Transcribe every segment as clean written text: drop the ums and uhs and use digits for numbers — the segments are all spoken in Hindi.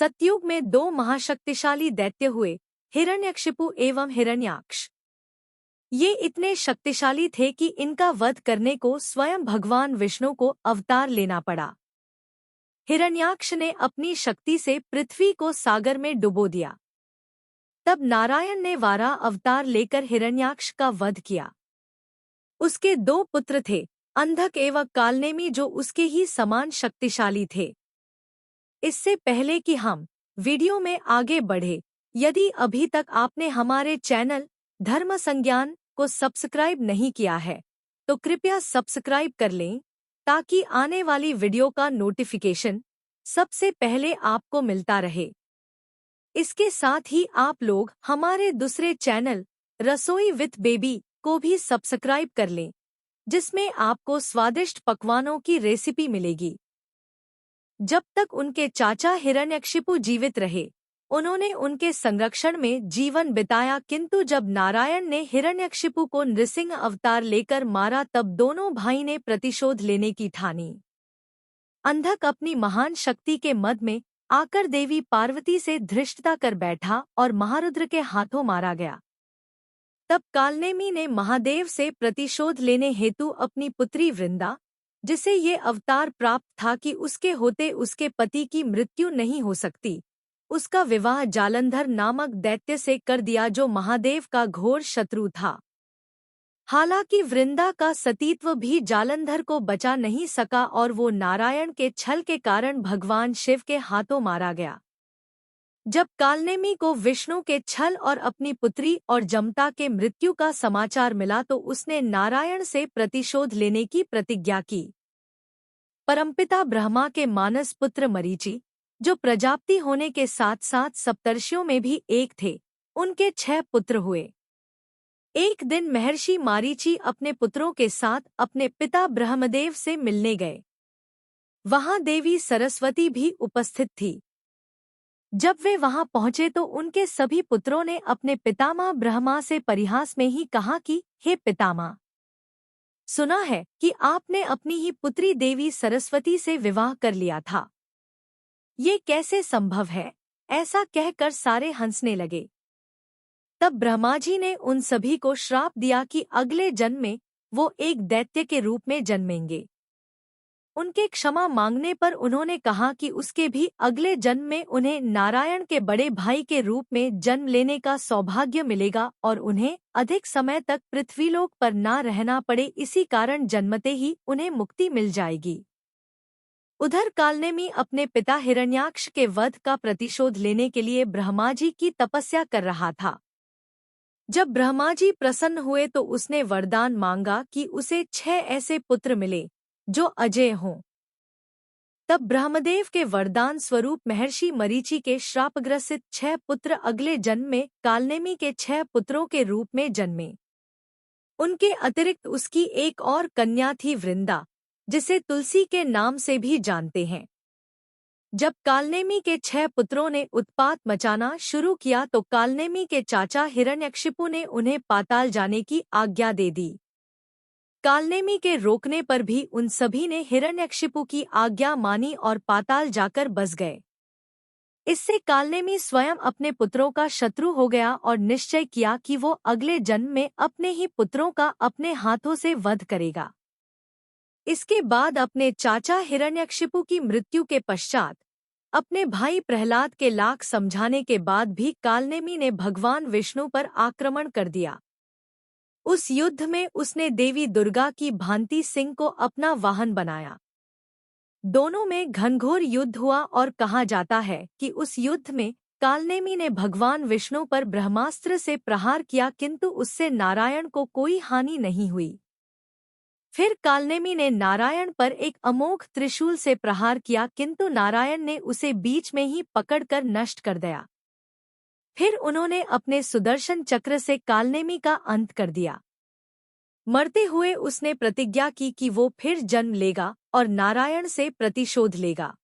सतयुग में दो महाशक्तिशाली दैत्य हुए, हिरण्यकशिपु एवं हिरण्याक्ष। ये इतने शक्तिशाली थे कि इनका वध करने को स्वयं भगवान विष्णु को अवतार लेना पड़ा। हिरण्याक्ष ने अपनी शक्ति से पृथ्वी को सागर में डुबो दिया। तब नारायण ने वाराह अवतार लेकर हिरण्याक्ष का वध किया। उसके दो पुत्र थे, अंधक एवं कालनेमी, जो उसके ही समान शक्तिशाली थे। इससे पहले कि हम वीडियो में आगे बढ़े, यदि अभी तक आपने हमारे चैनल धर्म संज्ञान को सब्सक्राइब नहीं किया है तो कृपया सब्सक्राइब कर लें, ताकि आने वाली वीडियो का नोटिफिकेशन सबसे पहले आपको मिलता रहे। इसके साथ ही आप लोग हमारे दूसरे चैनल रसोई विथ बेबी को भी सब्सक्राइब कर लें, जिसमें आपको स्वादिष्ट पकवानों की रेसिपी मिलेगी। जब तक उनके चाचा हिरण्यकशिपु जीवित रहे, उन्होंने उनके संरक्षण में जीवन बिताया, किंतु जब नारायण ने हिरण्यकशिपु को नृसिंह अवतार लेकर मारा, तब दोनों भाई ने प्रतिशोध लेने की ठानी। अंधक अपनी महान शक्ति के मद में आकर देवी पार्वती से धृष्टता कर बैठा और महारुद्र के हाथों मारा गया। तब कालनेमी ने महादेव से प्रतिशोध लेने हेतु अपनी पुत्री वृंदा, जिसे ये अवतार प्राप्त था कि उसके होते उसके पति की मृत्यु नहीं हो सकती, उसका विवाह जालंधर नामक दैत्य से कर दिया, जो महादेव का घोर शत्रु था। हालांकि वृंदा का सतीत्व भी जालंधर को बचा नहीं सका और वो नारायण के छल के कारण भगवान शिव के हाथों मारा गया। जब कालनेमी को विष्णु के छल और अपनी पुत्री और जमता के मृत्यु का समाचार मिला, तो उसने नारायण से प्रतिशोध लेने की प्रतिज्ञा की। परमपिता ब्रह्मा के मानस पुत्र मरीचि, जो प्रजापति होने के साथ साथ सप्तर्षियों में भी एक थे, उनके 6 पुत्र हुए। एक दिन महर्षि मारीचि अपने पुत्रों के साथ अपने पिता ब्रह्मदेव से मिलने गए। वहां देवी सरस्वती भी उपस्थित थी। जब वे वहां पहुंचे तो उनके सभी पुत्रों ने अपने पितामह ब्रह्मा से परिहास में ही कहा कि हे पितामह, सुना है कि आपने अपनी ही पुत्री देवी सरस्वती से विवाह कर लिया था। ये कैसे संभव है? ऐसा कहकर सारे हंसने लगे। तब ब्रह्मा जी ने उन सभी को श्राप दिया कि अगले जन्म में वो एक दैत्य के रूप में जन्मेंगे। उनके क्षमा मांगने पर उन्होंने कहा कि उसके भी अगले जन्म में उन्हें नारायण के बड़े भाई के रूप में जन्म लेने का सौभाग्य मिलेगा और उन्हें अधिक समय तक पृथ्वीलोक पर ना रहना पड़े, इसी कारण जन्मते ही उन्हें मुक्ति मिल जाएगी। उधर कालनेमी अपने पिता हिरण्याक्ष के वध का प्रतिशोध लेने के लिए ब्रह्मा जी की तपस्या कर रहा था। जब ब्रह्मा जी प्रसन्न हुए तो उसने वरदान मांगा कि उसे 6 ऐसे पुत्र मिले जो अजेय हों। तब ब्रह्मदेव के वरदान स्वरूप महर्षि मरीचि के श्रापग्रसित 6 पुत्र अगले जन्म में कालनेमी के 6 पुत्रों के रूप में जन्मे। उनके अतिरिक्त उसकी एक और कन्या थी वृंदा, जिसे तुलसी के नाम से भी जानते हैं। जब कालनेमी के 6 पुत्रों ने उत्पात मचाना शुरू किया तो कालनेमी के चाचा हिरण्यकशिपु ने उन्हें पाताल जाने की आज्ञा दे दी। कालनेमी के रोकने पर भी उन सभी ने हिरण्यकशिपु की आज्ञा मानी और पाताल जाकर बस गए। इससे कालनेमी स्वयं अपने पुत्रों का शत्रु हो गया और निश्चय किया कि वो अगले जन्म में अपने ही पुत्रों का अपने हाथों से वध करेगा। इसके बाद अपने चाचा हिरण्यकशिपु की मृत्यु के पश्चात अपने भाई प्रहलाद के लाख समझाने के बाद भी कालनेमी ने भगवान विष्णु पर आक्रमण कर दिया। उस युद्ध में उसने देवी दुर्गा की भांति सिंह को अपना वाहन बनाया। दोनों में घनघोर युद्ध हुआ और कहा जाता है कि उस युद्ध में कालनेमी ने भगवान विष्णु पर ब्रह्मास्त्र से प्रहार किया, किंतु उससे नारायण को कोई हानि नहीं हुई। फिर कालनेमी ने नारायण पर एक अमोघ त्रिशूल से प्रहार किया, किंतु नारायण ने उसे बीच में ही पकड़कर नष्ट कर दिया। फिर उन्होंने अपने सुदर्शन चक्र से कालनेमी का अंत कर दिया। मरते हुए उसने प्रतिज्ञा की कि वो फिर जन्म लेगा और नारायण से प्रतिशोध लेगा।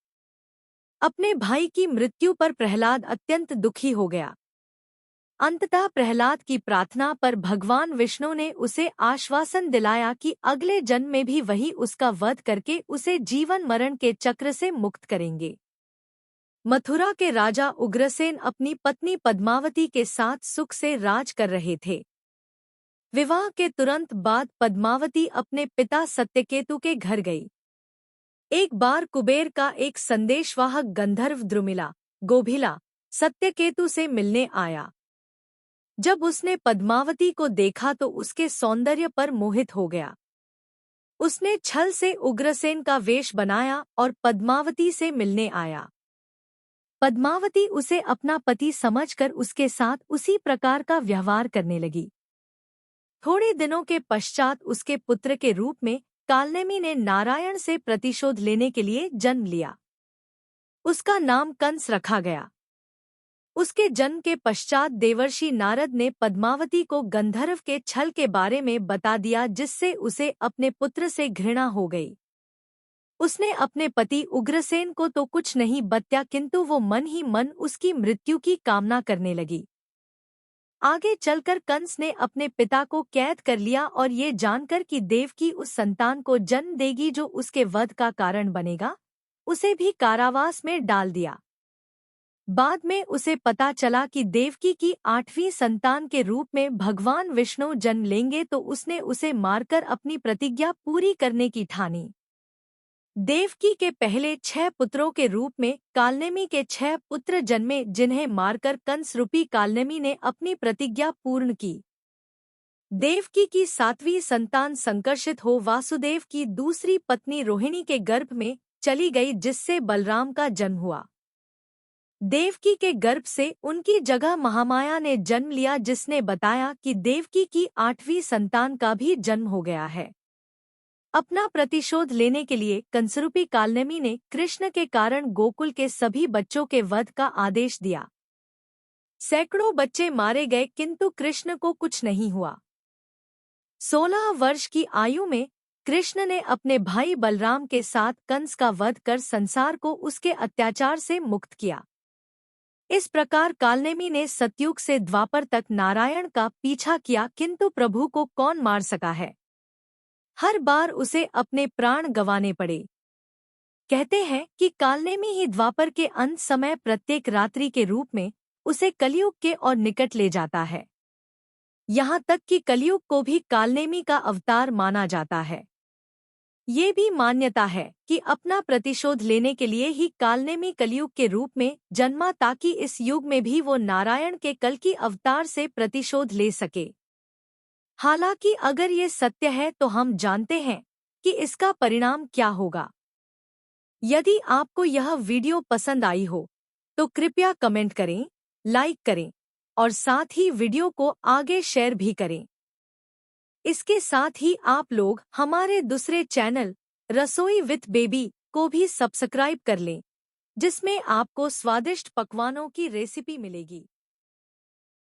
अपने भाई की मृत्यु पर प्रहलाद अत्यंत दुखी हो गया। अंततः प्रहलाद की प्रार्थना पर भगवान विष्णु ने उसे आश्वासन दिलाया कि अगले जन्म में भी वही उसका वध करके उसे जीवन मरण के चक्र से मुक्त करेंगे। मथुरा के राजा उग्रसेन अपनी पत्नी पद्मावती के साथ सुख से राज कर रहे थे। विवाह के तुरंत बाद पद्मावती अपने पिता सत्यकेतु के घर गई। एक बार कुबेर का एक संदेशवाहक गंधर्व द्रुमिला गोभिला सत्यकेतु से मिलने आया। जब उसने पद्मावती को देखा तो उसके सौंदर्य पर मोहित हो गया। उसने छल से उग्रसेन का वेश बनाया और पद्मावती से मिलने आया। पद्मावती उसे अपना पति समझकर उसके साथ उसी प्रकार का व्यवहार करने लगी। थोड़े दिनों के पश्चात उसके पुत्र के रूप में कालनेमी ने नारायण से प्रतिशोध लेने के लिए जन्म लिया। उसका नाम कंस रखा गया। उसके जन्म के पश्चात देवर्षि नारद ने पद्मावती को गंधर्व के छल के बारे में बता दिया, जिससे उसे अपने पुत्र से घृणा हो गई। उसने अपने पति उग्रसेन को तो कुछ नहीं बताया, किंतु वो मन ही मन उसकी मृत्यु की कामना करने लगी। आगे चलकर कंस ने अपने पिता को कैद कर लिया और ये जानकर कि देवकी उस संतान को जन्म देगी जो उसके वध का कारण बनेगा, उसे भी कारावास में डाल दिया। बाद में उसे पता चला कि देवकी की 8वीं संतान के रूप में भगवान विष्णु जन्म लेंगे, तो उसने उसे मारकर अपनी प्रतिज्ञा पूरी करने की ठानी। देवकी के पहले 6 पुत्रों के रूप में कालनेमी के 6 पुत्र जन्मे, जिन्हें मारकर कंस रूपी कालनेमी ने अपनी प्रतिज्ञा पूर्ण की। देवकी की 7वीं संतान संकर्षित हो वासुदेव की दूसरी पत्नी रोहिणी के गर्भ में चली गई, जिससे बलराम का जन्म हुआ। देवकी के गर्भ से उनकी जगह महामाया ने जन्म लिया, जिसने बताया कि देवकी की 8वीं संतान का भी जन्म हो गया है। अपना प्रतिशोध लेने के लिए कंसरूपी कालनेमी ने कृष्ण के कारण गोकुल के सभी बच्चों के वध का आदेश दिया। सैकड़ों बच्चे मारे गए, किंतु कृष्ण को कुछ नहीं हुआ। 16 वर्ष की आयु में कृष्ण ने अपने भाई बलराम के साथ कंस का वध कर संसार को उसके अत्याचार से मुक्त किया। इस प्रकार कालनेमी ने सतयुग से द्वापर तक नारायण का पीछा किया, किंतु प्रभु को कौन मार सका है। हर बार उसे अपने प्राण गंवाने पड़े। कहते हैं कि कालनेमी ही द्वापर के अंत समय प्रत्येक रात्रि के रूप में उसे कलयुग के और निकट ले जाता है। यहाँ तक कि कलयुग को भी कालनेमी का अवतार माना जाता है। ये भी मान्यता है कि अपना प्रतिशोध लेने के लिए ही कालनेमी कलयुग के रूप में जन्मा, ताकि इस युग में भी वो नारायण के कल की अवतार से प्रतिशोध ले सके। हालांकि अगर ये सत्य है तो हम जानते हैं कि इसका परिणाम क्या होगा। यदि आपको यह वीडियो पसंद आई हो तो कृपया कमेंट करें, लाइक करें और साथ ही वीडियो को आगे शेयर भी करें। इसके साथ ही आप लोग हमारे दूसरे चैनल रसोई विथ बेबी को भी सब्सक्राइब कर लें, जिसमें आपको स्वादिष्ट पकवानों की रेसिपी मिलेगी।